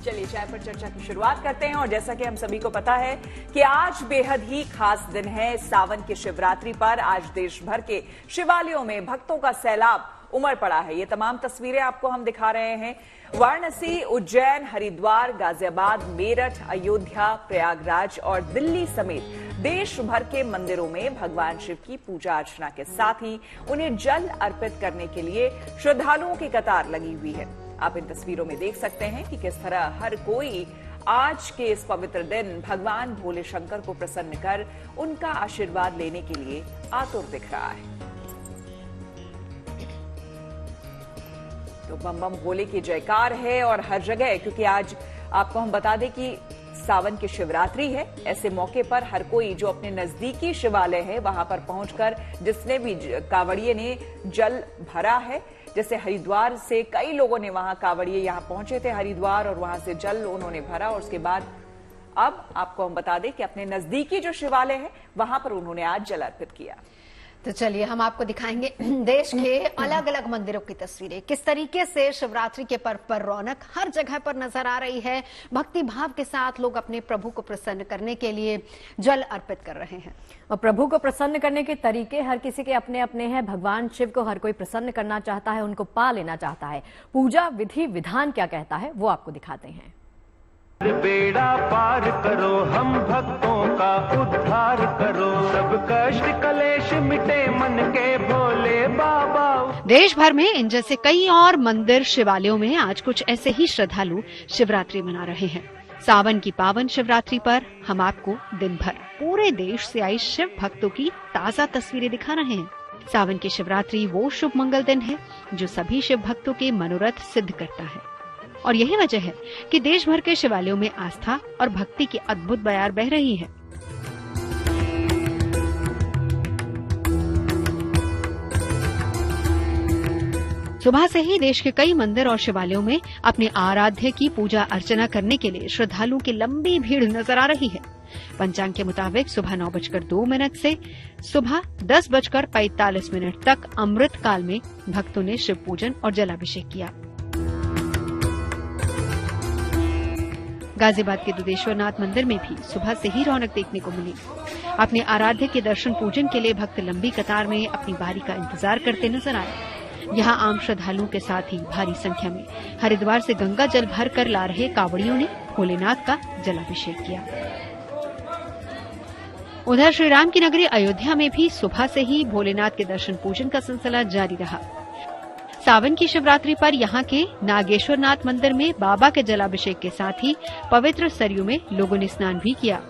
चलिए चाय पर चर्चा की शुरुआत करते हैं और जैसा कि हम सभी को पता है कि आज बेहद ही खास दिन है। सावन की शिवरात्रि पर आज देश भर के शिवालयों में भक्तों का सैलाब उमड़ पड़ा है। ये तमाम तस्वीरें आपको हम दिखा रहे हैं। वाराणसी, उज्जैन, हरिद्वार, गाजियाबाद, मेरठ, अयोध्या, प्रयागराज और दिल्ली समेत देश भर के मंदिरों में भगवान शिव की पूजा अर्चना के साथ ही उन्हें जल अर्पित करने के लिए श्रद्धालुओं की कतार लगी हुई है। आप इन तस्वीरों में देख सकते हैं कि किस तरह हर कोई आज के इस पवित्र दिन भगवान भोले शंकर को प्रसन्न कर उनका आशीर्वाद लेने के लिए आतुर दिख रहा है। तो बम बम भोले की जयकार है और हर जगह, क्योंकि आज आपको हम बता दें कि सावन की शिवरात्रि है। ऐसे मौके पर हर कोई जो अपने नजदीकी शिवालय है वहां पर पहुंचकर जिसने भी कांवड़िए ने जल भरा है, जैसे हरिद्वार से कई लोगों ने वहां कांवड़िए यहां पहुंचे थे हरिद्वार और वहां से जल उन्होंने भरा और उसके बाद अब आपको हम बता दें कि अपने नजदीकी जो शिवालय है वहां पर उन्होंने आज जल अर्पित किया। तो चलिए हम आपको दिखाएंगे देश के अलग अलग मंदिरों की तस्वीरें। किस तरीके से शिवरात्रि के पर्व पर रौनक हर जगह पर नजर आ रही है। भक्ति भाव के साथ लोग अपने प्रभु को प्रसन्न करने के लिए जल अर्पित कर रहे हैं। और प्रभु को प्रसन्न करने के तरीके हर किसी के अपने अपने हैं। भगवान शिव को हर कोई प्रसन्न करना चाहता है, उनको पा लेना चाहता है। पूजा विधि विधान क्या कहता है वो आपको दिखाते हैं। बेड़ा पार करो, हम भक्तों का उद्धार करो, सब कष्ट कलेश मिटे मन के भोले बाबा। देश भर में इन जैसे कई और मंदिर शिवालयों में आज कुछ ऐसे ही श्रद्धालु शिवरात्रि मना रहे हैं। सावन की पावन शिवरात्रि पर हम आपको दिन भर पूरे देश से आई शिव भक्तों की ताजा तस्वीरें दिखा रहे हैं। सावन की शिवरात्रि वो शुभ मंगल दिन है जो सभी शिव भक्तों के मनोरथ सिद्ध करता है और यही वजह है कि देश भर के शिवालयों में आस्था और भक्ति की अद्भुत बयार बह रही है। सुबह से ही देश के कई मंदिर और शिवालयों में अपने आराध्य की पूजा अर्चना करने के लिए श्रद्धालुओं की लंबी भीड़ नजर आ रही है। पंचांग के मुताबिक सुबह 9:02 से सुबह 10:45 तक अमृत काल में भक्तों ने शिव पूजन और जलाभिषेक किया। गाजियाबाद के दुधेश्वरनाथ मंदिर में भी सुबह से ही रौनक देखने को मिली। अपने आराध्य के दर्शन पूजन के लिए भक्त लंबी कतार में अपनी बारी का इंतजार करते नजर आए। यहाँ आम श्रद्धालुओं के साथ ही भारी संख्या में हरिद्वार से गंगा जल भर कर ला रहे कांवड़ियों ने भोलेनाथ का जलाभिषेक किया। उधर श्री राम की नगरी अयोध्या में भी सुबह से ही भोलेनाथ के दर्शन पूजन का सिलसिला जारी रहा। सावन की शिवरात्रि पर यहाँ के नागेश्वरनाथ मंदिर में बाबा के जलाभिषेक के साथ ही पवित्र सरयू में लोगों ने स्नान भी किया।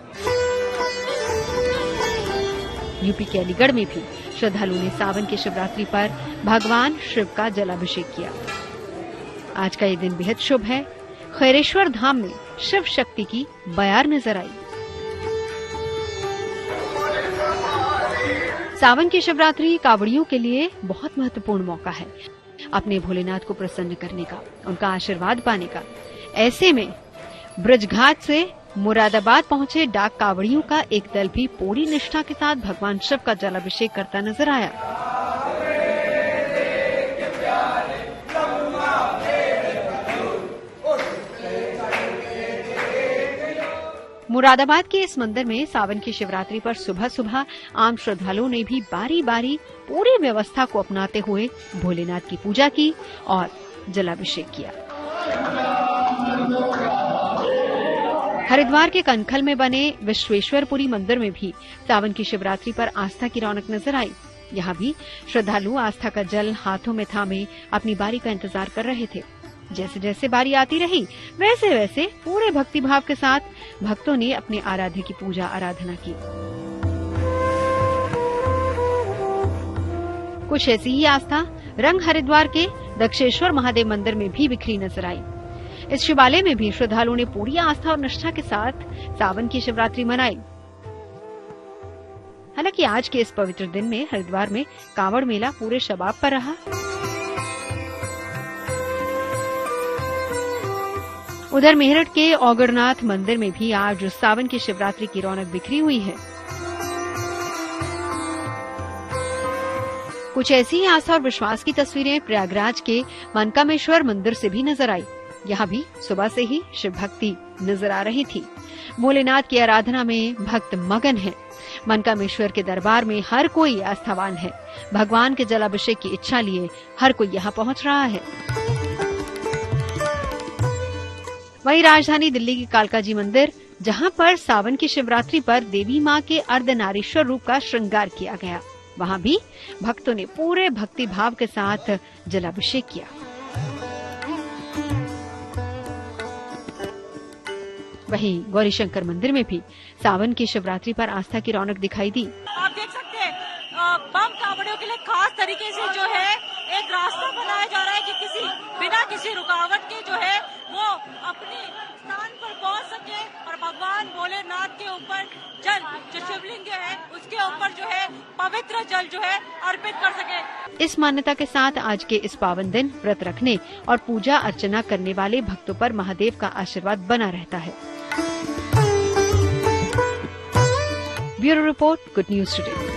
यूपी के अलीगढ़ में भी श्रद्धालुओं ने सावन की शिवरात्रि पर भगवान शिव का जलाभिषेक किया। आज का ये दिन बेहद शुभ है। खैरेश्वर धाम में शिव शक्ति की बयार नजर आई। सावन की शिवरात्रि कांवड़ियों के लिए बहुत महत्वपूर्ण मौका है अपने भोलेनाथ को प्रसन्न करने का, उनका आशीर्वाद पाने का। ऐसे में ब्रजघाट से मुरादाबाद पहुंचे डाक कांवड़ियों का एक दल भी पूरी निष्ठा के साथ भगवान शिव का जलाभिषेक करता नजर आया। मुरादाबाद के इस मंदिर में सावन की शिवरात्रि पर सुबह सुबह आम श्रद्धालुओं ने भी बारी बारी पूरी व्यवस्था को अपनाते हुए भोलेनाथ की पूजा की और जलाभिषेक किया। हरिद्वार के कनखल में बने विश्वेश्वरपुरी मंदिर में भी सावन की शिवरात्रि पर आस्था की रौनक नजर आई। यहाँ भी श्रद्धालु आस्था का जल हाथों में थामे अपनी बारी का इंतजार कर रहे थे। जैसे जैसे बारी आती रही वैसे वैसे पूरे भक्तिभाव के साथ भक्तों ने अपने आराध्य की पूजा आराधना की। कुछ ऐसी ही आस्था रंग हरिद्वार के दक्षेश्वर महादेव मंदिर में भी बिखरी नजर आई। इस शिवालय में भी श्रद्धालुओं ने पूरी आस्था और निष्ठा के साथ सावन की शिवरात्रि मनाई। हालांकि आज के इस पवित्र दिन में हरिद्वार में कांवड़ मेला पूरे शबाब पर रहा। उधर मेरठ के औगरनाथ मंदिर में भी आज सावन की शिवरात्रि की रौनक बिखरी हुई है। कुछ ऐसी ही आस्था और विश्वास की तस्वीरें प्रयागराज के मनकामेश्वर मंदिर से भी नजर आई। यहाँ भी सुबह से ही शिव भक्ति नजर आ रही थी। भोलेनाथ की आराधना में भक्त मगन हैं। मनकामेश्वर के दरबार में हर कोई आस्थावान है। भगवान के जलाभिषेक की इच्छा लिए हर कोई यहाँ पहुँच रहा है। वहीं राजधानी दिल्ली के कालका जी मंदिर, जहाँ पर सावन की शिवरात्रि पर देवी माँ के अर्धनारीश्वर रूप का श्रृंगार किया गया, वहाँ भी भक्तों ने पूरे भक्ति भाव के साथ जलाभिषेक किया। वहीं गौरीशंकर मंदिर में भी सावन की शिवरात्रि पर आस्था की रौनक दिखाई दी। आप देख सकते हैं बम कावड़ियों के लिए खास तरीके से जो है एक रास्ता बनाया जा रहा है कि बिना किसी रुकावट के जो है वो अपने स्थान पर पहुंच सके और भगवान भोलेनाथ के ऊपर जल जो शिवलिंग है उसके ऊपर जो है पवित्र जल जो है अर्पित कर सके। इस मान्यता के साथ आज के इस पावन दिन व्रत रखने और पूजा अर्चना करने वाले भक्तों पर महादेव का आशीर्वाद बना रहता है। Bureau report, good news today.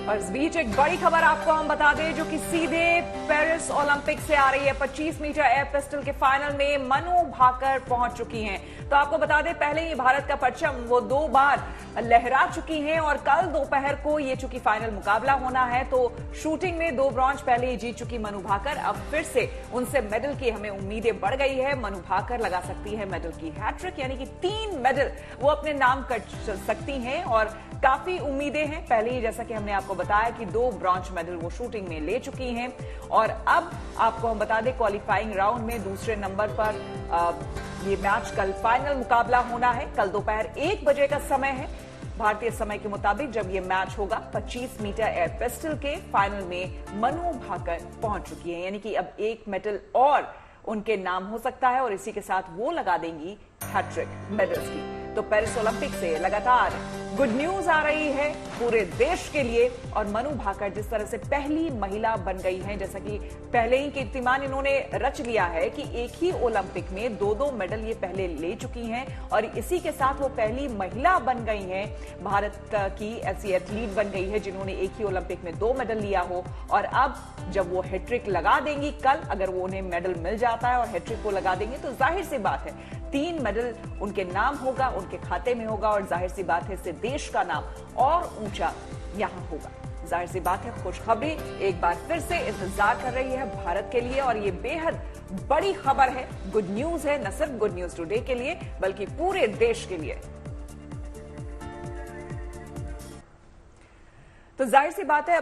और इस बीच एक बड़ी खबर आपको हम बता दें जो कि सीधे पेरिस ओलंपिक से आ रही है। 25 मीटर एयर पिस्टल के फाइनल में मनु भाकर पहुंच चुकी हैं। तो आपको बता दें पहले ही भारत का परचम वो 2 बार लहरा चुकी हैं और कल दोपहर को ये चूंकि फाइनल मुकाबला होना है तो शूटिंग में 2 ब्रॉन्ज पहले ही जीत चुकी मनु भाकर अब फिर से उनसे मेडल की हमें उम्मीदें बढ़ गई है। मनु भाकर लगा सकती है मेडल की हैट्रिक, यानी कि 3 मेडल वो अपने नाम कर सकती हैं और काफी उम्मीदें हैं। पहले ही जैसा कि हमने आपको बताया कि 2 ब्रॉन्ज मेडल वो शूटिंग में ले चुकी हैं और अब आपको हम बता दें क्वालिफाइंग राउंड में दूसरे नंबर पर ये मैच कल फाइनल मुकाबला होना है। कल दोपहर 1 बजे का समय है भारतीय समय के मुताबिक जब ये मैच होगा। 25 मीटर एयर पिस्टल के फाइनल में मनु भाकर पहुंच चुकी है, यानी कि अब 1 मेडल और उनके नाम हो सकता है और इसी के साथ वो लगा देंगी हैट्रिक मेडल्स की। तो पेरिस ओलंपिक से लगातार गुड न्यूज आ रही है पूरे देश के लिए और मनु भाकर जिस तरह से पहली महिला बन गई हैं, जैसा कि पहले ही कीर्तिमान इन्होंने रच लिया है कि एक ही ओलंपिक में 2-2 मेडल ये पहले ले चुकी हैं और इसी के साथ वो पहली महिला बन गई हैं, भारत की ऐसी एथलीट बन गई है जिन्होंने एक ही ओलंपिक में 2 मेडल लिया हो। और अब जब वो हैट्रिक लगा देंगी कल, अगर वो उन्हें मेडल मिल जाता है और हैट्रिक को लगा देंगे तो जाहिर सी बात है 3 मेडल उनके नाम होगा, उनके खाते में होगा और जाहिर सी बात है इससे देश का नाम और ऊंचा यहां होगा। जाहिर सी बात है खुशखबरी एक बार फिर से इंतजार कर रही है भारत के लिए और ये बेहद बड़ी खबर है, गुड न्यूज है, न सिर्फ गुड न्यूज टुडे के लिए बल्कि पूरे देश के लिए। तो जाहिर सी बात है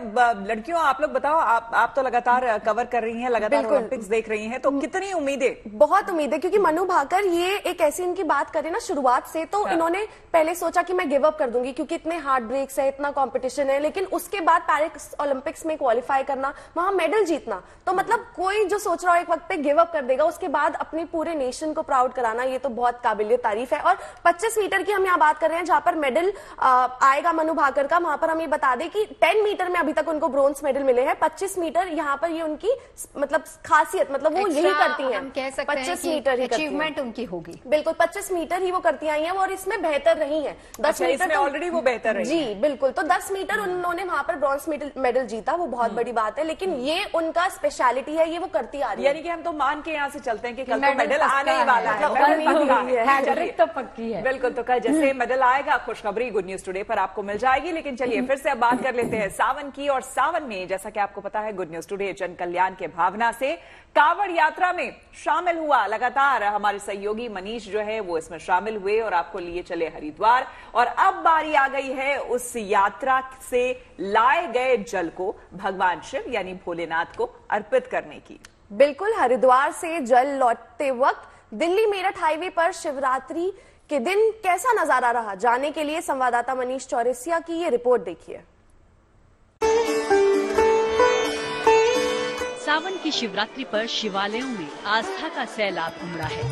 लड़कियों आप लोग बताओ, आप तो लगातार कवर कर रही हैं, लगातार ओलंपिक्स देख रही हैं, तो कितनी उम्मीदें? बहुत उम्मीदें, क्योंकि मनु भाकर ये एक ऐसी इनकी बात करें ना शुरुआत से तो इन्होंने पहले सोचा कि मैं गिव अप कर दूंगी क्योंकि इतने हार्ड ब्रेक्स है, इतना कंपटीशन है, लेकिन उसके बाद पेरिस ओलंपिक्स में क्वालिफाई करना, वहां मेडल जीतना, तो मतलब कोई जो सोच रहा हो एक वक्त पे गिव अप कर देगा, उसके बाद अपने पूरे नेशन को प्राउड कराना, ये तो बहुत काबिलियत तारीफ है। और 25 मीटर की हम यहाँ बात कर रहे हैं जहां पर मेडल आएगा मनु भाकर का, वहां पर हम ये बता दें कि 10 मीटर में अभी तक उनको ब्रोंज मेडल मिले हैं। 25 मीटर यहाँ पर ये उनकी मतलब खासियत, मतलब वो यही करती हैं, हम कह सकते 25 मीटर ही अचीवमेंट उनकी होगी। बिल्कुल 25 मीटर ही वो करती आई हैं और इसमें बेहतर रही हैं। 10 मीटर ऑलरेडी वो बेहतर रही जी बिल्कुल। तो 10 मीटर उन्होंने वहां पर ब्रॉन्ज मेडल जीता, वो बहुत बड़ी बात है, लेकिन ये उनका स्पेशलिटी है, ये वो खुशखबरी आ रही है। यानी कि हम तो मान के यहाँ से चलते हैं कि कल तो मेडल आने ही वाला है, तो पक्की है। बिल्कुल, तो कल जैसे मेडल आएगा खुशखबरी गुड न्यूज टुडे पर आपको मिल जाएगी। लेकिन चलिए फिर से अब बात कर लेते हैं सावन की, और सावन में जैसा कि आपको पता है गुड न्यूज टुडे जन कल्याण के भावना से कांवड़ यात्रा में शामिल हुआ। लगातार हमारे सहयोगी मनीष जो है वो इसमें शामिल हुए और आपको लिए चले हरिद्वार, और अब बारी आ गई है उस यात्रा से लाए गए जल को भगवान शिव यानी भोलेनाथ को अर्पित करने की। बिल्कुल, हरिद्वार से जल लौटते वक्त दिल्ली मेरठ हाईवे पर शिवरात्रि के दिन कैसा नजारा रहा, जानने के लिए संवाददाता मनीष चौरसिया की ये रिपोर्ट देखिए। सावन की शिवरात्रि पर शिवालयों में आस्था का सैलाब उमड़ा है।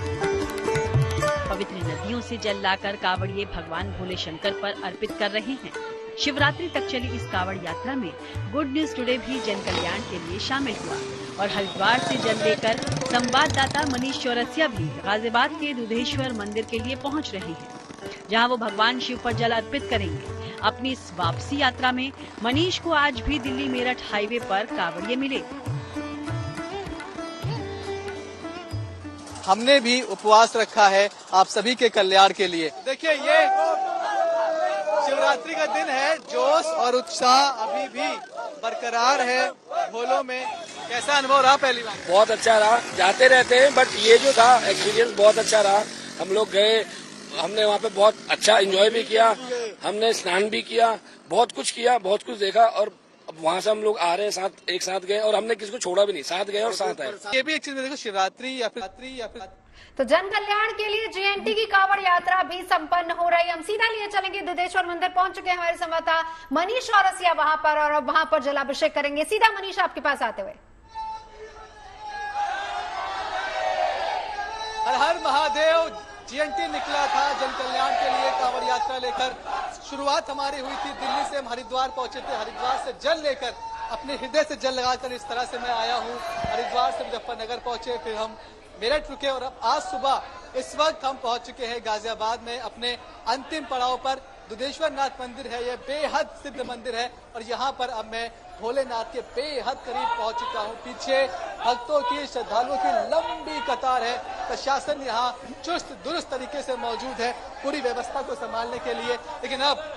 पवित्र नदियों से जल लाकर कांवड़िए भगवान भोले शंकर पर अर्पित कर रहे हैं। शिवरात्रि तक चली इस कांवड़ यात्रा में गुड न्यूज टुडे भी जन कल्याण के लिए शामिल हुआ और हरिद्वार से जल लेकर संवाददाता मनीष चौरसिया भी गाजियाबाद के दुधेश्वर मंदिर के लिए पहुंच रहे हैं, जहां वो भगवान शिव पर जल अर्पित करेंगे। अपनी इस वापसी यात्रा में मनीष को आज भी दिल्ली मेरठ हाईवे पर कांवड़िए मिले। हमने भी उपवास रखा है आप सभी के कल्याण के लिए। देखिए ये शिवरात्रि का दिन है, जोश और उत्साह अभी भी बरकरार है भोलों में। कैसा अनुभव रहा पहली बार? बहुत अच्छा रहा, जाते रहते हैं बट ये जो था एक्सपीरियंस बहुत अच्छा रहा। हम लोग गए, हमने वहाँ पे बहुत अच्छा एंजॉय भी किया, हमने स्नान भी किया, बहुत कुछ किया, बहुत कुछ देखा और अब वहाँ से हम लोग आ रहे हैं एक साथ गए और हमने किसी को छोड़ा भी नहीं, साथ गए और साथ आए। ये भी एक चीज देखो, शिवरात्रि या फिर तो जन कल्याण के लिए जीएनटी की कांवड़ यात्रा भी संपन्न हो रही। हम सीधा लिए चलेंगे, दुधेश्वर मंदिर पहुंच चुके हैं हमारे संवाददाता मनीष औरसिया वहां पर, और अब वहां पर जलाभिषेक करेंगे। सीधा मनीष आपके पास आते हुए। हर हर महादेव। जीएनटी निकला था जन कल्याण के लिए कांवड़ यात्रा लेकर। शुरुआत हमारी हुई थी दिल्ली से, हम हरिद्वार पहुंचे थे। हरिद्वार से जल लेकर, अपने हृदय से जल लगाकर इस तरह से मैं आया हूँ। हरिद्वार से मुजफ्फरनगर पहुंचे, फिर हम मेरठ रुके और अब आज सुबह इस वक्त हम पहुंच चुके हैं गाजियाबाद में अपने अंतिम पड़ाव पर। दुधेश्वर नाथ मंदिर है, यह बेहद सिद्ध मंदिर है और यहाँ पर अब मैं भोलेनाथ के बेहद करीब पहुंच चुका हूँ। पीछे भक्तों की, श्रद्धालुओं की लंबी कतार है। प्रशासन यहाँ चुस्त दुरुस्त तरीके से मौजूद है पूरी व्यवस्था को संभालने के लिए। लेकिन अब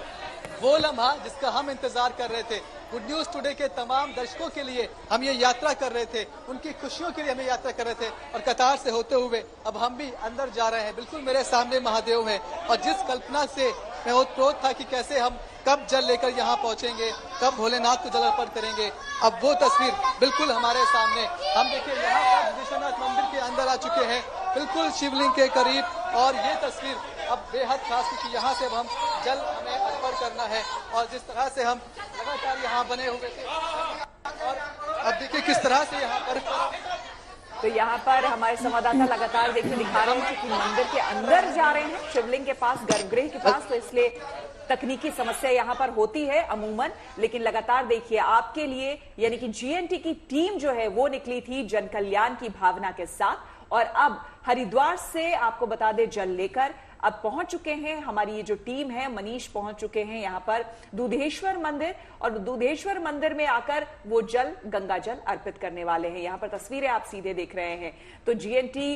वो लम्हा जिसका हम इंतजार कर रहे थे, गुड न्यूज टुडे के तमाम दर्शकों के लिए हम ये यात्रा कर रहे थे, उनकी खुशियों के लिए हम यात्रा कर रहे थे और कतार से होते हुए अब हम भी अंदर जा रहे हैं। बिल्कुल मेरे सामने महादेव हैं और जिस कल्पना से मैं ओतप्रोत था कि कैसे हम कब जल लेकर यहाँ पहुंचेंगे, कब भोलेनाथ को जल अर्पण करेंगे, अब वो तस्वीर बिल्कुल हमारे सामने। हम देखिए यहाँ पर दुधेश्वरनाथ मंदिर के अंदर आ चुके हैं, बिल्कुल शिवलिंग के करीब, और ये तस्वीर अब बेहद खास क्योंकि यहाँ से अब हम जल हमें अर्पण करना है और जिस तरह से हम लगातार यहाँ बने हुए थे और अब देखिए किस तरह से यहाँ पर। तो यहाँ पर हमारे संवाददाता लगातार देखिए दिखा रहे हैं कि मंदिर के अंदर जा रहे हैं, शिवलिंग के पास, गर्भगृह के पास, तो इसलिए तकनीकी समस्या यहाँ पर होती है अमूमन। लेकिन लगातार देखिए आपके लिए, यानी कि जीएनटी की टीम जो है वो निकली थी जन कल्याण की भावना के साथ और अब हरिद्वार से आपको बता दें जल लेकर अब पहुंच चुके हैं। हमारी ये जो टीम है, मनीष पहुंच चुके हैं यहाँ पर दुधेश्वर मंदिर और दुधेश्वर मंदिर में आकर वो जल, गंगा जल अर्पित करने वाले हैं। यहाँ पर तस्वीरें आप सीधे देख रहे हैं। तो जीएनटी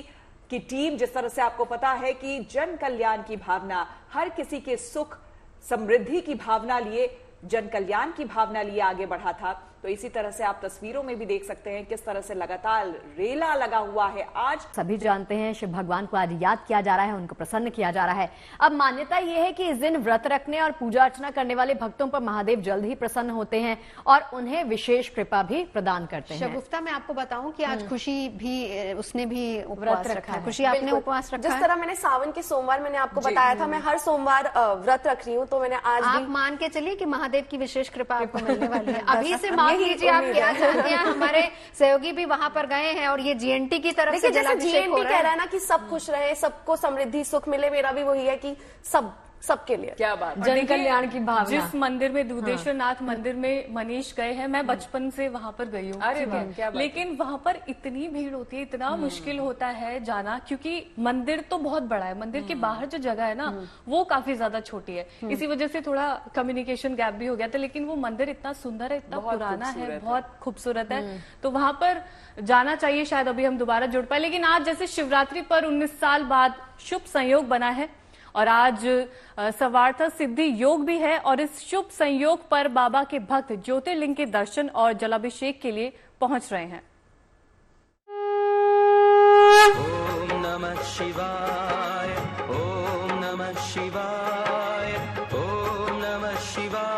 की टीम, जिस तरह से आपको पता है कि जन कल्याण की भावना, हर किसी के सुख समृद्धि की भावना लिए, जन कल्याण की भावना लिए आगे बढ़ा था, तो इसी तरह से आप तस्वीरों में भी देख सकते हैं किस तरह से लगातार रेला लगा हुआ है। आज सभी जानते हैं शिव भगवान को आज याद किया जा रहा है, उनको प्रसन्न किया जा रहा है। अब मान्यता यह है कि इस दिन व्रत रखने और पूजा अर्चना करने वाले भक्तों पर महादेव जल्द ही प्रसन्न होते हैं और उन्हें विशेष कृपा भी प्रदान करते हैं। शगुफ्ता, मैं आपको बताऊं कि आज खुशी भी, उसने भी व्रत रखा है। खुशी, आपने उपवास रखा है? जिस तरह मैंने सावन के सोमवार मैंने आपको बताया था, मैं हर सोमवार व्रत रख रही हूँ, तो मैंने आज आप मान के चलिए कि महादेव की विशेष कृपा आपको मिलने वाली है। अभी से मांग लीजिए आप क्या चाहते हैं। हमारे सहयोगी भी वहां पर गए हैं और ये जीएनटी की तरफ से जलाभिषेक हो रहा है। कह रहा है ना कि सब खुश रहे, सबको समृद्धि सुख मिले, मेरा भी वही है कि सबके लिए। क्या बात, जन कल्याण की भावना। जिस मंदिर में दुधेश्वर नाथ मंदिर में मनीष गए हैं, मैं बचपन से वहां पर गई हूँ, लेकिन वहां पर इतनी भीड़ होती है, इतना मुश्किल होता है जाना, क्योंकि मंदिर तो बहुत बड़ा है, मंदिर के बाहर जो जगह है ना वो काफी ज्यादा छोटी है, इसी वजह से थोड़ा कम्युनिकेशन गैप भी हो गया था। लेकिन वो मंदिर इतना सुंदर है, इतना पुराना है, बहुत खूबसूरत है, तो वहां पर जाना चाहिए। शायद अभी हम दोबारा जुड़ पाए। लेकिन आज जैसे शिवरात्रि पर 19 साल बाद शुभ संयोग बना है और आज सर्वार्थ सिद्धि योग भी है और इस शुभ संयोग पर बाबा के भक्त ज्योतिर्लिंग के दर्शन और जलाभिषेक के लिए पहुंच रहे हैं। ओम नमः शिवाय, ओम नमः शिवाय, ओम नमः शिवाय।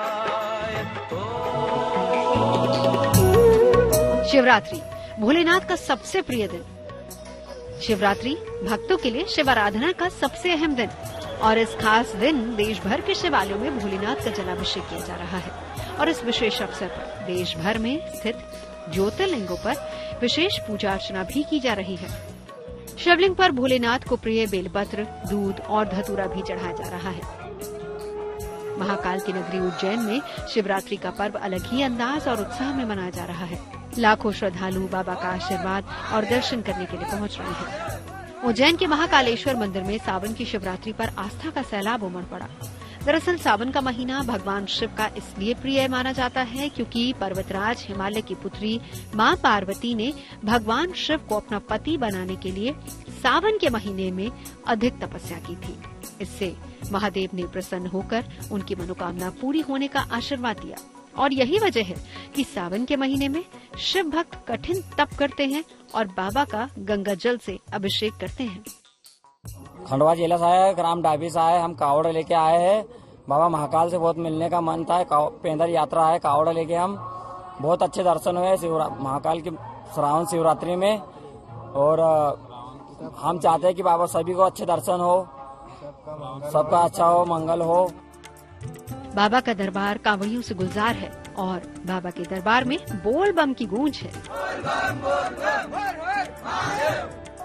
शिवरात्रि भोलेनाथ का सबसे प्रिय दिन। शिवरात्रि भक्तों के लिए शिव आराधना का सबसे अहम दिन और इस खास दिन देश भर के शिवालयों में भोलेनाथ का जलाभिषेक किया जा रहा है और इस विशेष अवसर पर देश भर में स्थित ज्योतिर्लिंगों पर विशेष पूजा अर्चना भी की जा रही है। शिवलिंग पर भोलेनाथ को प्रिय बेलपत्र, दूध और धतूरा भी चढ़ाया जा रहा है। महाकाल की नगरी उज्जैन में शिवरात्रि का पर्व अलग ही अंदाज और उत्साह में मनाया जा रहा है। लाखों श्रद्धालु बाबा का आशीर्वाद और दर्शन करने के लिए पहुंच रहे हैं। उज्जैन के महाकालेश्वर मंदिर में सावन की शिवरात्रि पर आस्था का सैलाब उमड़ पड़ा। दरअसल सावन का महीना भगवान शिव का इसलिए प्रिय माना जाता है क्योंकि पर्वतराज हिमालय की पुत्री मां पार्वती ने भगवान शिव को अपना पति बनाने के लिए सावन के महीने में अधिक तपस्या की थी। इससे महादेव ने प्रसन्न होकर उनकी मनोकामना पूरी होने का आशीर्वाद दिया और यही वजह है कि सावन के महीने में शिव भक्त कठिन तप करते हैं और बाबा का गंगा जल से अभिषेक करते हैं। खंडवा जिला से आए, ग्राम डाबी से आए, हम कावड़ लेके आए हैं। बाबा महाकाल से बहुत मिलने का मन था। पैदल यात्रा है, कावड़ लेके हम बहुत अच्छे दर्शन हुए महाकाल की श्रावण शिवरात्रि में। और हम चाहते हैं कि बाबा सभी को अच्छे दर्शन हो, सबका अच्छा हो, मंगल हो। बाबा का दरबार कांवड़ियों से गुलजार है और बाबा के दरबार में बोल बम की गूंज है।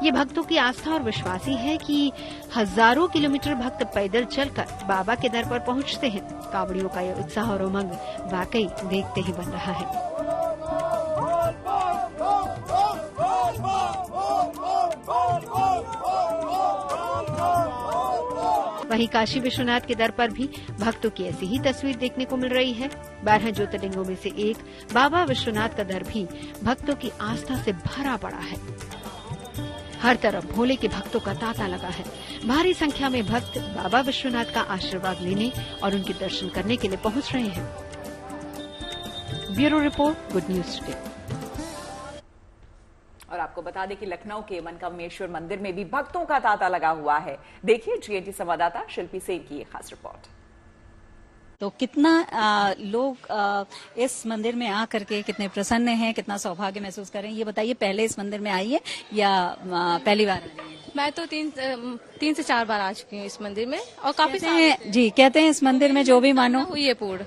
ये भक्तों की आस्था और विश्वास ही है कि हजारों किलोमीटर भक्त पैदल चलकर बाबा के दर पर पहुंचते हैं। कांवड़ियों का यह उत्साह और उमंग वाकई देखते ही बन रहा है। वहीं काशी विश्वनाथ के दर पर भी भक्तों की ऐसी ही तस्वीर देखने को मिल रही है। 12 ज्योतिर्लिंगों में से एक बाबा विश्वनाथ का दर भी भक्तों की आस्था से भरा पड़ा है। हर तरफ भोले के भक्तों का तांता लगा है। भारी संख्या में भक्त बाबा विश्वनाथ का आशीर्वाद लेने और उनके दर्शन करने के लिए पहुंच रहे हैं। Bureau report, good news today. और आपको बता दें कि लखनऊ के मनकामेश्वर मंदिर में भी भक्तों का तांता लगा हुआ है। देखिए GNT संवाददाता शिल्पी सेन की खास रिपोर्ट। तो कितना लोग इस मंदिर में आकर के कितने प्रसन्न हैं, कितना सौभाग्य महसूस कर रहे हैं, ये बताइए। पहले इस मंदिर में आई है या पहली बार? मैं तो तीन से 4 बार आ चुकी हूँ इस मंदिर में और काफी जी कहते हैं इस मंदिर में जो भी मानो हुई है पूर्ण,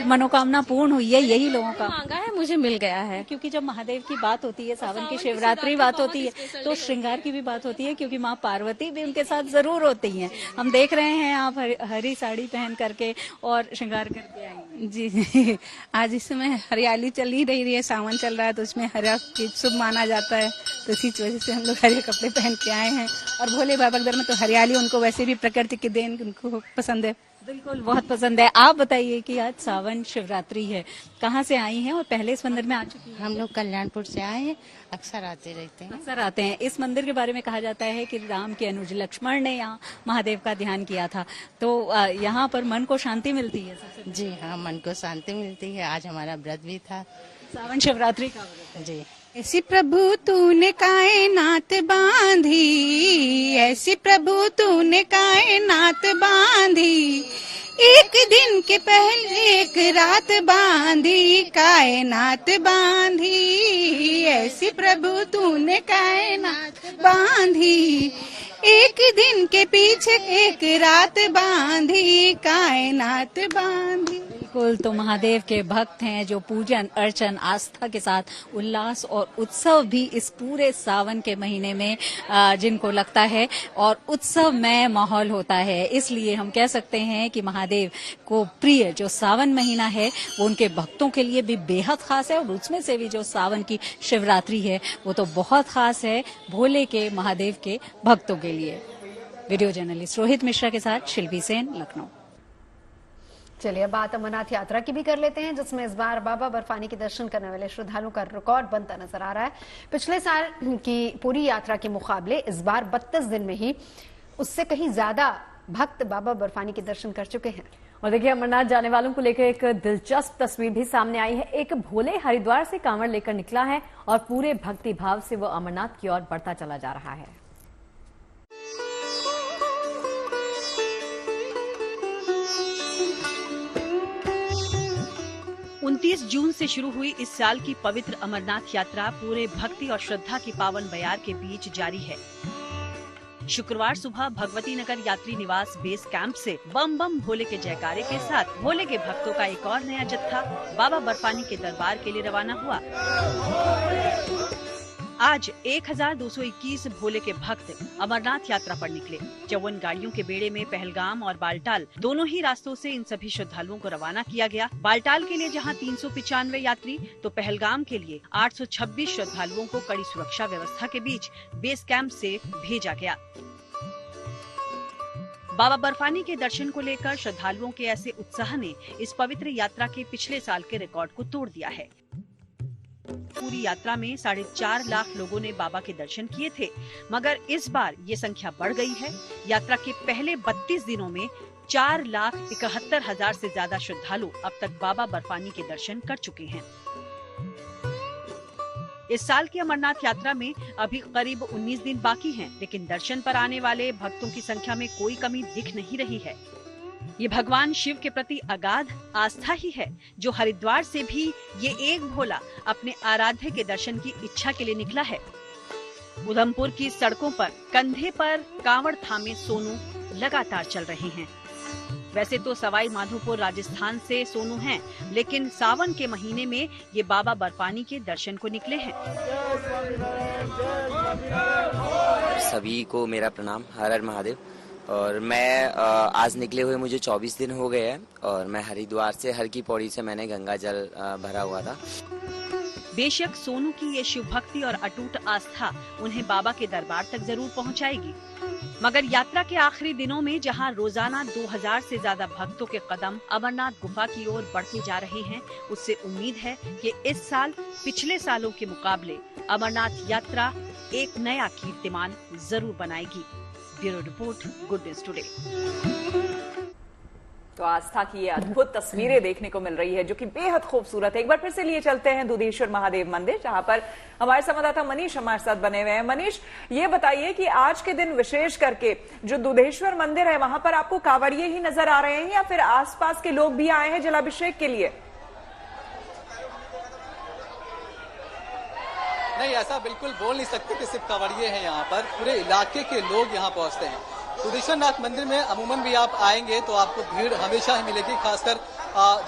मनोकामना पूर्ण हुई है, यही लोगों का मांगा है मुझे मिल गया है। क्योंकि जब महादेव की बात होती है, सावन की शिवरात्रि बात होती है, तो श्रृंगार की भी बात होती है क्योंकि माँ पार्वती भी उनके साथ जरूर होती हैं। हम देख रहे हैं आप हरी साड़ी पहन करके और श्रृंगार करके आई। जी आज इस समय हरियाली चल ही रही है, सावन चल रहा है तो उसमें हरा शुभ माना जाता है, तो इसी वजह से हम लोग हरे कपड़े पहन के आए हैं। और भोले बाबा के दर में तो हरियाली उनको वैसे भी प्रकृति की देन उनको पसंद है। बिल्कुल, बहुत पसंद है। आप बताइए कि आज सावन शिवरात्रि है, कहाँ से आई हैं और पहले इस मंदिर में आ चुकी हैं? हम लोग कल्याणपुर से आए हैं, अक्सर आते रहते हैं। अक्सर आते हैं। इस मंदिर के बारे में कहा जाता है कि राम के अनुज लक्ष्मण ने यहाँ महादेव का ध्यान किया था, तो यहाँ पर मन को शांति मिलती है। जी हाँ, मन को शांति मिलती है। आज हमारा व्रत भी था, सावन शिवरात्रि का व्रत। जी। ऐसी प्रभु तूने कायनात बांधी, ऐसी प्रभु तूने कायनात बांधी, एक दिन के पहले एक रात बांधी, कायनात बांधी। ऐसी प्रभु तूने कायनात बांधी, एक दिन के पीछे एक रात बांधी, कायनात बांधी। बिल्कुल, तो महादेव के भक्त हैं जो पूजन अर्चन आस्था के साथ उल्लास और उत्सव भी इस पूरे सावन के महीने में जिनको लगता है और उत्सवमय माहौल होता है। इसलिए हम कह सकते हैं कि महादेव को प्रिय जो सावन महीना है वो उनके भक्तों के लिए भी बेहद खास है और उसमें से भी जो सावन की शिवरात्रि है वो तो बहुत खास है भोले के महादेव के भक्तों के लिए। वीडियो जर्नलिस्ट रोहित मिश्रा के साथ शिल्पी सेन, लखनऊ। चलिए बात अमरनाथ यात्रा की भी कर लेते हैं, जिसमें इस बार बाबा बर्फानी के दर्शन करने वाले श्रद्धालुओं का रिकॉर्ड बनता नजर आ रहा है। पिछले साल की पूरी यात्रा के मुकाबले इस बार 32 दिन में ही उससे कहीं ज्यादा भक्त बाबा बर्फानी के दर्शन कर चुके हैं। और देखिए, अमरनाथ जाने वालों को लेकर एक दिलचस्प तस्वीर भी सामने आई है। एक भोले हरिद्वार से कांवड़ लेकर निकला है और पूरे भक्ति भाव से वो अमरनाथ की ओर बढ़ता चला जा रहा है। 29 जून से शुरू हुई इस साल की पवित्र अमरनाथ यात्रा पूरे भक्ति और श्रद्धा की पावन बयार के बीच जारी है। शुक्रवार सुबह भगवती नगर यात्री निवास बेस कैंप से बम बम भोले के जयकारे के साथ भोले के भक्तों का एक और नया जत्था बाबा बर्फानी के दरबार के लिए रवाना हुआ। आज 1221 भोले के भक्त अमरनाथ यात्रा पर निकले। 54 गाड़ियों के बेड़े में पहलगाम और बालटाल दोनों ही रास्तों से इन सभी श्रद्धालुओं को रवाना किया गया। बालटाल के लिए जहां 395 यात्री तो पहलगाम के लिए 826 श्रद्धालुओं को कड़ी सुरक्षा व्यवस्था के बीच बेस कैंप से भेजा गया। बाबा बर्फानी के दर्शन को लेकर श्रद्धालुओं के ऐसे उत्साह ने इस पवित्र यात्रा के पिछले साल के रिकॉर्ड को तोड़ दिया है। पूरी यात्रा में 4.5 लाख लोगों ने बाबा के दर्शन किए थे, मगर इस बार ये संख्या बढ़ गई है। यात्रा के पहले 32 दिनों में 4,71,000 से ज्यादा श्रद्धालु अब तक बाबा बर्फानी के दर्शन कर चुके हैं। इस साल की अमरनाथ यात्रा में अभी करीब 19 दिन बाकी हैं, लेकिन दर्शन पर आने वाले भक्तों की संख्या में कोई कमी दिख नहीं रही है। ये भगवान शिव के प्रति अगाध आस्था ही है जो हरिद्वार से भी ये एक भोला अपने आराध्य के दर्शन की इच्छा के लिए निकला है। उधमपुर की सड़कों पर कंधे पर कांवड़ थामे सोनू लगातार चल रहे हैं। वैसे तो सवाई माधोपुर राजस्थान से सोनू हैं, लेकिन सावन के महीने में ये बाबा बर्फानी के दर्शन को निकले हैं। सभी को मेरा प्रणाम, हर हर महादेव। और मैं आज निकले हुए मुझे 24 दिन हो गए हैं और मैं हरिद्वार से हर की पौड़ी से मैंने गंगा जल भरा हुआ था। बेशक सोनू की ये शिव भक्ति और अटूट आस्था उन्हें बाबा के दरबार तक जरूर पहुंचाएगी, मगर यात्रा के आखिरी दिनों में जहां रोजाना 2000 से ज्यादा भक्तों के कदम अमरनाथ गुफा की ओर बढ़ते जा रहे हैं, उससे उम्मीद है कि इस साल पिछले सालों के मुकाबले अमरनाथ यात्रा एक नया कीर्तिमान जरूर बनाएगी। Bureau report, good news today. तो आस्था की ये अद्भुत तस्वीरें देखने को मिल रही है जो कि बेहद खूबसूरत है। एक बार फिर से लिए चलते हैं दुधेश्वर महादेव मंदिर, जहां पर हमारे संवाददाता मनीष हमारे साथ बने हुए हैं। मनीष, ये बताइए कि आज के दिन विशेष करके जो दुधेश्वर मंदिर है वहां पर आपको कांवड़िए ही नजर आ रहे हैं या फिर आसपास के लोग भी आए हैं जलाभिषेक के लिए? नहीं, ऐसा बिल्कुल बोल नहीं सकते कि सिर्फ कांवड़िए हैं यहाँ पर, पूरे इलाके के लोग यहाँ पहुंचते हैं। दुधेश्वर नाथ मंदिर में अमूमन भी आप आएंगे तो आपको भीड़ हमेशा ही मिलेगी, खासकर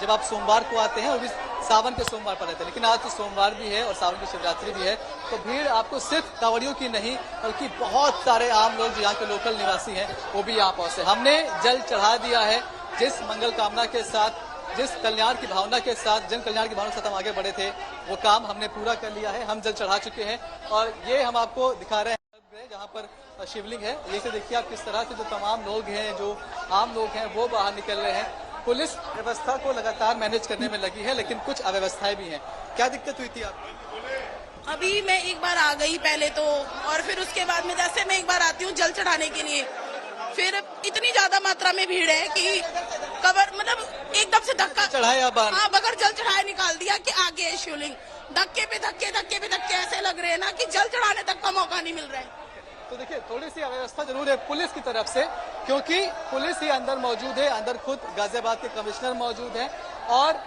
जब आप सोमवार को आते हैं, वो भी सावन के सोमवार पर रहते हैं। लेकिन आज तो सोमवार भी है और सावन की शिवरात्रि भी है, तो भीड़ आपको सिर्फ कांवड़ियों की नहीं बल्कि बहुत सारे आम लोग जो यहाँ के लोकल निवासी हैं वो भी यहाँ पहुंचते हैं। हमने जल चढ़ा दिया है, जिस मंगल कामना के साथ, जिस कल्याण की भावना के साथ, जन कल्याण की भावना के साथ हम आगे बढ़े थे, वो काम हमने पूरा कर लिया है। हम जल चढ़ा चुके हैं और ये हम आपको दिखा रहे हैं जहाँ पर शिवलिंग है। ये से देखिए आप किस तरह से जो तमाम लोग हैं, जो आम लोग हैं, वो बाहर निकल रहे हैं। पुलिस व्यवस्था को लगातार मैनेज करने में लगी है, लेकिन कुछ अव्यवस्थाएं भी हैं। क्या दिक्कत हुई थी आपको? अभी मैं एक बार आ गई पहले तो, और फिर उसके बाद में जैसे मैं एक बार आती हूँ जल चढ़ाने के लिए, फिर इतनी ज्यादा मात्रा में भीड़ है कि कवर मतलब एकदम से धक्का चढ़ाया, हाँ, बगैर जल चढ़ाए निकाल दिया कि आगे है शिवलिंग। धक्के पे धक्के, धक्के पे धक्के ऐसे लग रहे हैं ना कि जल चढ़ाने तक का मौका नहीं मिल रहा है। तो देखिए, थोड़ी सी अव्यवस्था जरूर है पुलिस की तरफ से, क्योंकि पुलिस ही अंदर मौजूद है, अंदर खुद गाजियाबाद के कमिश्नर मौजूद हैं। और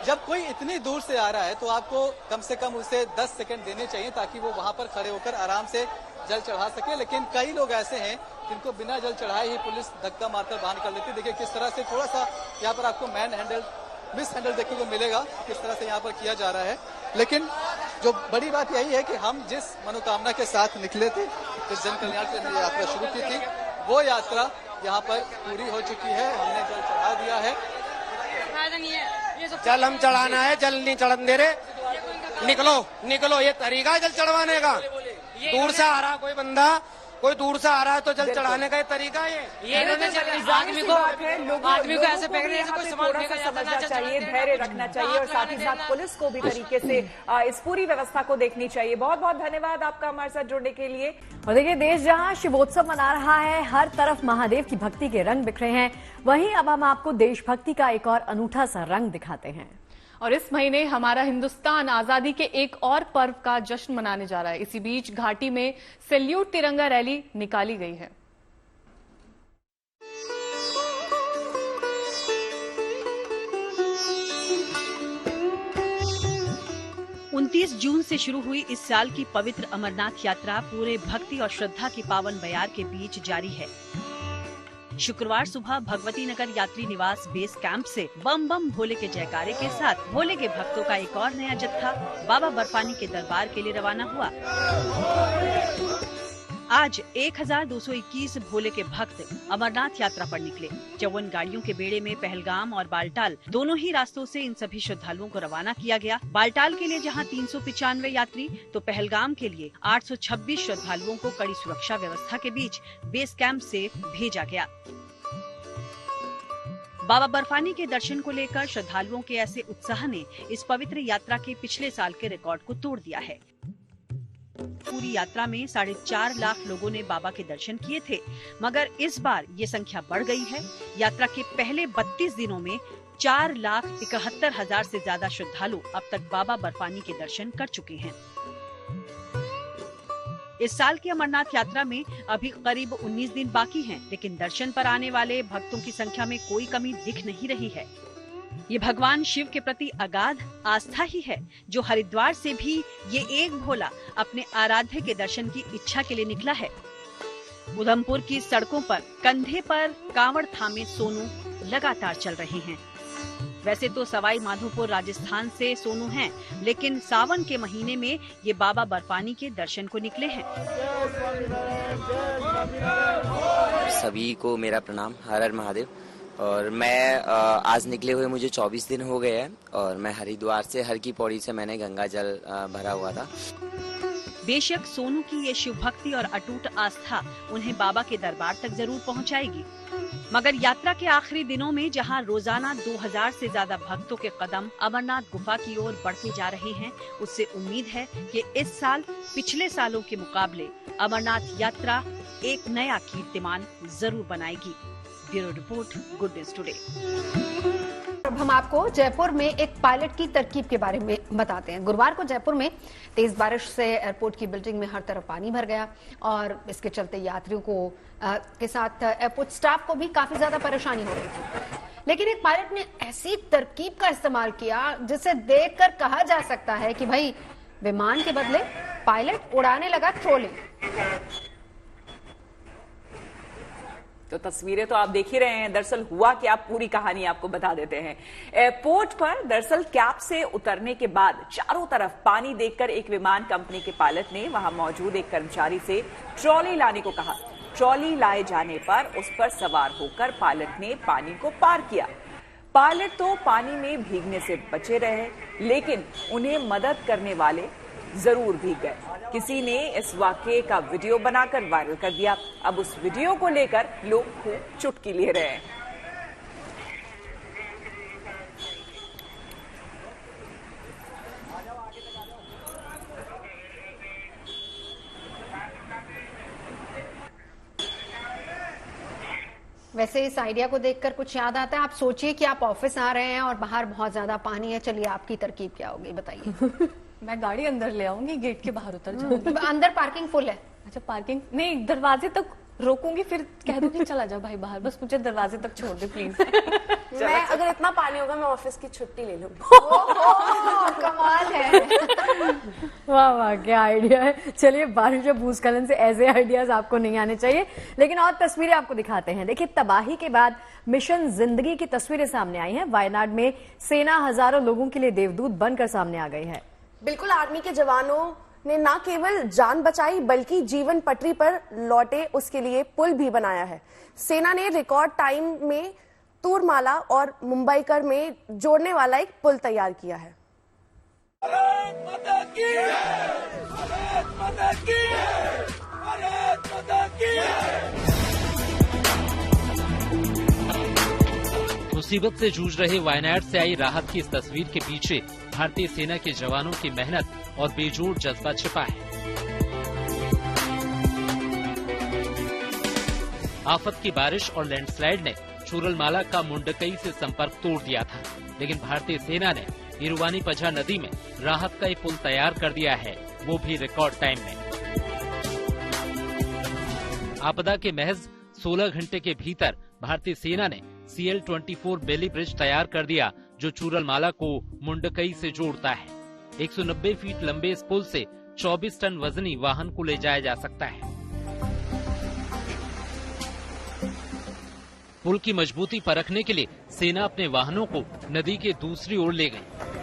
जब कोई इतनी दूर से आ रहा है तो आपको कम से कम उसे 10 सेकंड देने चाहिए ताकि वो वहां पर खड़े होकर आराम से जल चढ़ा सके। लेकिन कई लोग ऐसे हैं जिनको बिना जल चढ़ाए ही पुलिस धक्का मारकर बाहर निकल देती है। देखिए किस तरह से थोड़ा सा यहाँ पर आपको मिस हैंडल देखने को मिलेगा, किस तरह से यहाँ पर किया जा रहा है। लेकिन जो बड़ी बात यही है कि हम जिस मनोकामना के साथ निकले थे, जिस जन कल्याण के लिए यात्रा शुरू की थी, वो यात्रा यहाँ पर पूरी हो चुकी है। हमने जल चढ़ा दिया है। जल हम चढ़ाना है, जल नहीं चढ़न दे रहे। निकलो निकलो, ये तरीका है जल चढ़वाने का। दूर से आ रहा कोई बंदा, कोई दूर से आ रहा है तो जल चढ़ाने का तरीका है ये इन्होंने आदमी को ऐसे पकड़ने से कोई सामान समझना चाहिए, धैर्य रखना चाहिए और साथ ही साथ पुलिस को भी तरीके से इस पूरी व्यवस्था को देखनी चाहिए। बहुत बहुत धन्यवाद आपका हमारे साथ जुड़ने के लिए। और देखिए, देश जहां शिवोत्सव मना रहा है, हर तरफ महादेव की भक्ति के रंग बिखरे हैं, वहीं अब हम आपको देशभक्ति का एक और अनूठा सा रंग दिखाते हैं। और इस महीने हमारा हिंदुस्तान आजादी के एक और पर्व का जश्न मनाने जा रहा है। इसी बीच घाटी में सैल्यूट तिरंगा रैली निकाली गई है। उनतीस जून से शुरू हुई इस साल की पवित्र अमरनाथ यात्रा पूरे भक्ति और श्रद्धा की पावन बयार के बीच जारी है। शुक्रवार सुबह भगवती नगर यात्री निवास बेस कैंप से बम बम भोले के जयकारे के साथ भोले के भक्तों का एक और नया जत्था बाबा बर्फानी के दरबार के लिए रवाना हुआ। आज 1221 भोले के भक्त अमरनाथ यात्रा पर निकले। 54 गाड़ियों के बेड़े में पहलगाम और बालटाल दोनों ही रास्तों से इन सभी श्रद्धालुओं को रवाना किया गया। बालटाल के लिए जहां 395 यात्री तो पहलगाम के लिए 826 श्रद्धालुओं को कड़ी सुरक्षा व्यवस्था के बीच बेस कैंप से भेजा गया। बाबा बर्फानी के दर्शन को लेकर श्रद्धालुओं के ऐसे उत्साह ने इस पवित्र यात्रा के पिछले साल के रिकॉर्ड को तोड़ दिया है। पूरी यात्रा में 4.5 लाख लोगों ने बाबा के दर्शन किए थे, मगर इस बार ये संख्या बढ़ गई है। यात्रा के पहले 32 दिनों में 4,71,000 से ज्यादा श्रद्धालु अब तक बाबा बर्फानी के दर्शन कर चुके हैं। इस साल की अमरनाथ यात्रा में अभी करीब 19 दिन बाकी हैं, लेकिन दर्शन पर आने वाले भक्तों की संख्या में कोई कमी दिख नहीं रही है। ये भगवान शिव के प्रति अगाध आस्था ही है, जो हरिद्वार से भी ये एक भोला अपने आराध्य के दर्शन की इच्छा के लिए निकला है। उधमपुर की सड़कों पर कंधे पर कांवड़ थामे सोनू लगातार चल रहे हैं। वैसे तो सवाई माधोपुर राजस्थान से सोनू हैं, लेकिन सावन के महीने में ये बाबा बर्फानी के दर्शन को निकले हैं। सभी को मेरा प्रणाम, हर हर महादेव। और मैं आज निकले हुए मुझे 24 दिन हो गए हैं और मैं हरिद्वार से हर की पौड़ी से मैंने गंगा जल भरा हुआ था। बेशक सोनू की ये शिव भक्ति और अटूट आस्था उन्हें बाबा के दरबार तक जरूर पहुंचाएगी, मगर यात्रा के आखिरी दिनों में जहां रोजाना 2000 से ज्यादा भक्तों के कदम अमरनाथ गुफा की ओर बढ़ते जा रहे हैं, उससे उम्मीद है कि इस साल पिछले सालों के मुकाबले अमरनाथ यात्रा एक नया कीर्तिमान जरूर बनाएगी। Bureau report, good news today. अब हम आपको जयपुर में एक पायलट की तरकीब के बारे में बताते हैं। गुरुवार को जयपुर में तेज बारिश से एयरपोर्ट की बिल्डिंग में हर तरफ पानी भर गया और इसके चलते यात्रियों को के साथ एयरपोर्ट स्टाफ को भी काफी ज्यादा परेशानी हो रही थी। लेकिन एक पायलट ने ऐसी तरकीब का इस्तेमाल किया जिसे देखकर कहा जा सकता है कि भाई विमान के बदले पायलट उड़ाने लगा ट्रोली। तो तस्वीरें तो आप देख ही रहे हैं। दरअसल हुआ क्या, पूरी कहानी आपको बता देते हैं। एयरपोर्ट पर दरअसल कैब से उतरने के बाद चारों तरफ पानी देखकर एक विमान कंपनी के पायलट ने वहां मौजूद एक कर्मचारी से ट्रॉली लाने को कहा। ट्रॉली लाए जाने पर उस पर सवार होकर पायलट ने पानी को पार किया। पायलट तो पानी में भीगने से बचे रहे, लेकिन उन्हें मदद करने वाले जरूर भीग गए। किसी ने इस वाकये का वीडियो बनाकर वायरल कर दिया। अब उस वीडियो को लेकर लोग खूब चुटकी ले रहे हैं। वैसे इस आइडिया को देखकर कुछ याद आता है? आप सोचिए कि आप ऑफिस आ रहे हैं और बाहर बहुत ज्यादा पानी है। चलिए आपकी तरकीब क्या होगी बताइए। मैं गाड़ी अंदर ले आऊंगी, गेट के बाहर उतर जाऊंगी। अंदर पार्किंग फुल है? अच्छा पार्किंग नहीं, दरवाजे तक रोकूंगी, फिर कह दूंगी चला जाओ भाई बाहर, बस मुझे दरवाजे तक छोड़ दे प्लीज। मैं अगर इतना पानी होगा मैं ऑफिस की छुट्टी ले लूंगी। कमाल है। वाह वाह, क्या आइडिया है। चलिए, बारिश और भूस्खलन से ऐसे आइडियाज आपको नहीं आने चाहिए। लेकिन और तस्वीरें आपको दिखाते हैं। देखिए, तबाही के बाद मिशन जिंदगी की तस्वीरें सामने आई हैं। वायनाड में सेना हजारों लोगों के लिए देवदूत बनकर सामने आ गई है। बिल्कुल, आर्मी के जवानों ने न केवल जान बचाई बल्कि जीवन पटरी पर लौटे उसके लिए पुल भी बनाया है। सेना ने रिकॉर्ड टाइम में तूरमाला और मुंबईकर में जोड़ने वाला एक पुल तैयार किया है। मुसीबत से जूझ रहे वायनाड से आई राहत की इस तस्वीर के पीछे भारतीय सेना के जवानों की मेहनत और बेजोड़ जज्बा छिपा है। आफत की बारिश और लैंडस्लाइड ने चूरलमाला का मुंडकई से संपर्क तोड़ दिया था, लेकिन भारतीय सेना ने इरुवानी पझा नदी में राहत का ये पुल तैयार कर दिया है, वो भी रिकॉर्ड टाइम में। आपदा के महज 16 घंटे के भीतर भारतीय सेना ने CL-24 बेली ब्रिज तैयार कर दिया, जो चूरलमाला को मुंडकई से जोड़ता है। 190 फीट लंबे इस पुल से 24 टन वजनी वाहन को ले जाया जा सकता है। पुल की मजबूती परखने के लिए सेना अपने वाहनों को नदी के दूसरी ओर ले गई।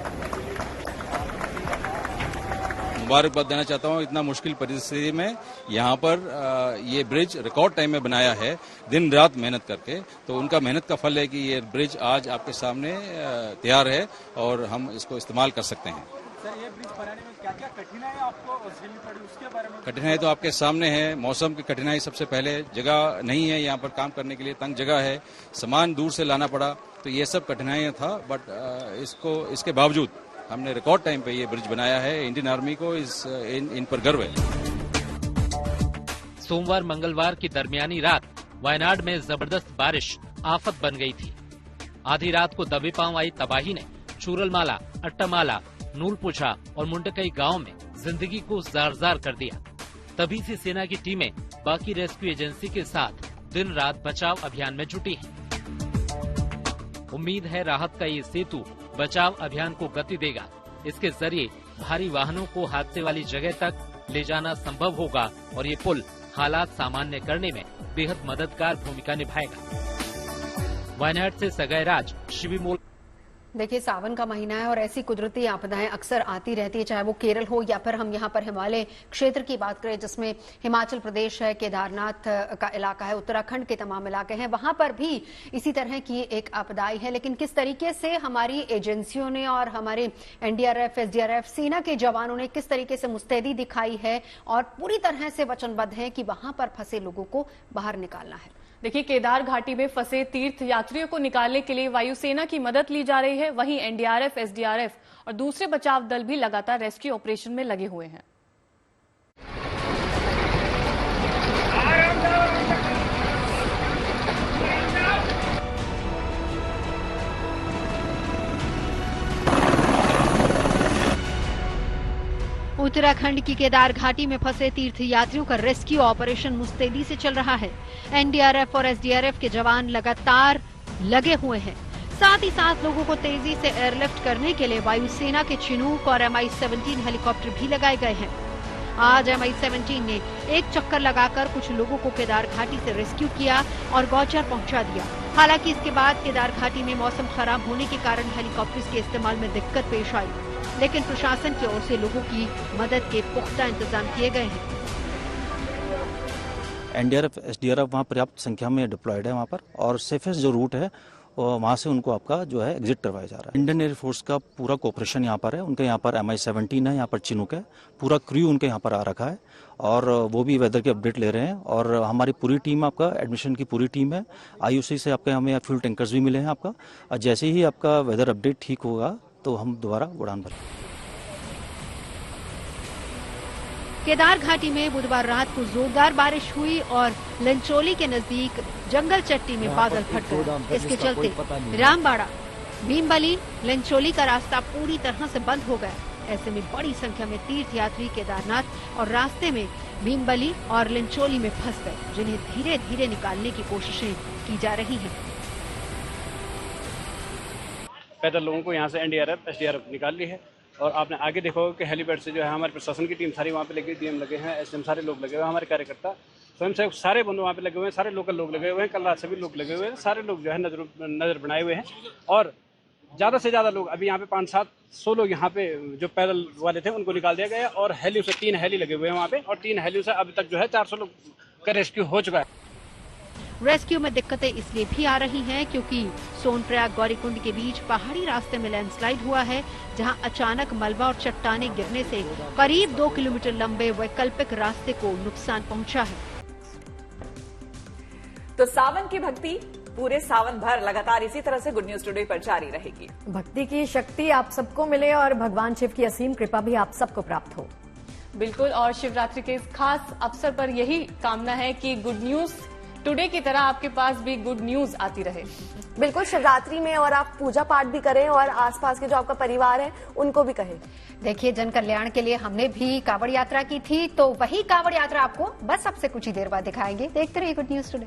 मुबारकबाद देना चाहता हूँ, इतना मुश्किल परिस्थिति में यहाँ पर ये ब्रिज रिकॉर्ड टाइम में बनाया है, दिन रात मेहनत करके। तो उनका मेहनत का फल है कि ये ब्रिज आज आपके सामने तैयार है और हम इसको इस्तेमाल कर सकते हैं। सर, ये ब्रिज बनाने में क्या क्या कठिनाई आपको झेलनी पड़ी, उसके बारे में? कठिनाई तो आपके सामने है। मौसम की कठिनाई सबसे पहले, जगह नहीं है यहाँ पर काम करने के लिए, तंग जगह है, सामान दूर से लाना पड़ा तो ये सब कठिनाइयाँ था, बट इसके बावजूद हमने रिकॉर्ड टाइम पे ये ब्रिज बनाया है। इंडियन आर्मी को इन पर गर्व है। सोमवार मंगलवार की दरमियानी रात वायनाड में जबरदस्त बारिश आफत बन गई थी। आधी रात को दबे पांव आई तबाही ने चूरलमाला, अट्टामाला, नूलपुछा और मुंडकई गांव में जिंदगी को जार-जार कर दिया। तभी से सेना की टीमें बाकी रेस्क्यू एजेंसी के साथ दिन रात बचाव अभियान में जुटी हैं। उम्मीद है राहत का ये सेतु बचाव अभियान को गति देगा। इसके जरिए भारी वाहनों को हादसे वाली जगह तक ले जाना संभव होगा और ये पुल हालात सामान्य करने में बेहद मददगार भूमिका निभाएगा। वायनाड से सगाई राज, शिविमोल। देखिए, सावन का महीना है और ऐसी कुदरती आपदाएं अक्सर आती रहती है, चाहे वो केरल हो या फिर हम यहाँ पर हिमालय क्षेत्र की बात करें, जिसमें हिमाचल प्रदेश है, केदारनाथ का इलाका है, उत्तराखंड के तमाम इलाके हैं, वहां पर भी इसी तरह की एक आपदाई है। लेकिन किस तरीके से हमारी एजेंसियों ने और हमारे एनडीआरएफ, एसडीआरएफ, सेना के जवानों ने किस तरीके से मुस्तैदी दिखाई है और पूरी तरह से वचनबद्ध है कि वहां पर फंसे लोगों को बाहर निकालना है। देखिए, केदार घाटी में फंसे तीर्थ यात्रियों को निकालने के लिए वायुसेना की मदद ली जा रही है। वहीं एनडीआरएफ, एसडीआरएफ और दूसरे बचाव दल भी लगातार रेस्क्यू ऑपरेशन में लगे हुए हैं। उत्तराखंड की केदार घाटी में फंसे तीर्थ यात्रियों का रेस्क्यू ऑपरेशन मुस्तैदी से चल रहा है। एनडीआरएफ और एसडीआरएफ के जवान लगातार लगे हुए हैं। साथ ही साथ लोगों को तेजी से एयरलिफ्ट करने के लिए वायुसेना के चिनूक और MI-17 हेलीकॉप्टर भी लगाए गए हैं। आज MI-17 ने एक चक्कर लगाकर कुछ लोगों को केदार घाटी से रेस्क्यू किया और गौचर पहुंचा दिया। हालांकि इसके बाद केदार घाटी में मौसम खराब होने के कारण हेलीकॉप्टर्स के इस्तेमाल में दिक्कत पेश आई, लेकिन प्रशासन की ओर से लोगों की मदद के पुख्ता इंतजाम किए गए हैं। एनडीआरएफ, एसडीआरएफ वहाँ पर्याप्त संख्या में डिप्लॉयड है वहाँ पर, और सेफेस्ट जो रूट है वहाँ से उनको आपका जो है एग्जिट करवाया जा रहा है। इंडियन एयरफोर्स का पूरा कोऑपरेशन यहाँ पर है। उनके यहाँ पर MI-17 है, यहाँ पर चिनूक है, पूरा क्रू उनके यहाँ पर आ रखा है और वो भी वेदर की अपडेट ले रहे हैं। और हमारी पूरी टीम, आपका एडमिशन की पूरी टीम है। IOC से आपके हमें फ्यूल टैंकर्स भी मिले हैं आपका, और जैसे ही आपका वेदर अपडेट ठीक होगा तो हम दोबारा उड़ान भरेंगे। केदार घाटी में बुधवार रात को जोरदार बारिश हुई और लंचोली के नजदीक जंगल चट्टी में बादल फट गए। इसके चलते रामबाड़ा, भीमबली, लंचोली का रास्ता पूरी तरह से बंद हो गया। ऐसे में बड़ी संख्या में तीर्थ यात्री केदारनाथ और रास्ते में भीमबली और लंचोली में फंस गए, जिन्हें धीरे धीरे निकालने की कोशिशें की जा रही हैं। पैदल लोगों को यहाँ से एनडीआरएफ, एसडीआरएफ निकाल ली है। और आपने आगे देखो कि हेलीपैड से जो है हमारे प्रशासन की टीम सारी वहाँ पे लगी, डीएम लगे हैं, एसडीएम सारे लोग लगे हुए हैं, हमारे कार्यकर्ता, स्वयंसेवक सारे बंधु वहाँ पे लगे हुए हैं, सारे लोकल लोग लगे हुए हैं, कल रात सभी लोग लगे हुए हैं, सारे लोग जो है नजर बनाए हुए हैं। और ज़्यादा से ज़्यादा लोग अभी यहाँ पे 500-700 लोग यहाँ पे जो पैदल वाले थे उनको निकाल दिया गया। और हेली से 3 हेली लगे हुए हैं वहाँ पे, और 3 हेली से अभी तक जो है 400 लोग का रेस्क्यू हो चुका है। रेस्क्यू में दिक्कतें इसलिए भी आ रही हैं क्योंकि सोनप्रयाग गौरीकुंड के बीच पहाड़ी रास्ते में लैंडस्लाइड हुआ है, जहां अचानक मलबा और चट्टानें गिरने से करीब 2 किलोमीटर लंबे वैकल्पिक रास्ते को नुकसान पहुंचा है। तो सावन की भक्ति पूरे सावन भर लगातार इसी तरह से गुड न्यूज टुडे पर जारी रहेगी। भक्ति की शक्ति आप सबको मिले और भगवान शिव की असीम कृपा भी आप सबको प्राप्त हो। बिल्कुल, और शिवरात्रि के इस खास अवसर पर यही कामना है कि गुड न्यूज टुडे की तरह आपके पास भी गुड न्यूज आती रहे। बिल्कुल, शिवरात्रि में और आप पूजा पाठ भी करें और आसपास के जो आपका परिवार है उनको भी कहें। देखिए, जन कल्याण के लिए हमने भी कांवड़ यात्रा की थी, तो वही कांवड़ यात्रा आपको बस अब से कुछ ही देर बाद दिखाएंगे। देखते रहिए गुड न्यूज टुडे।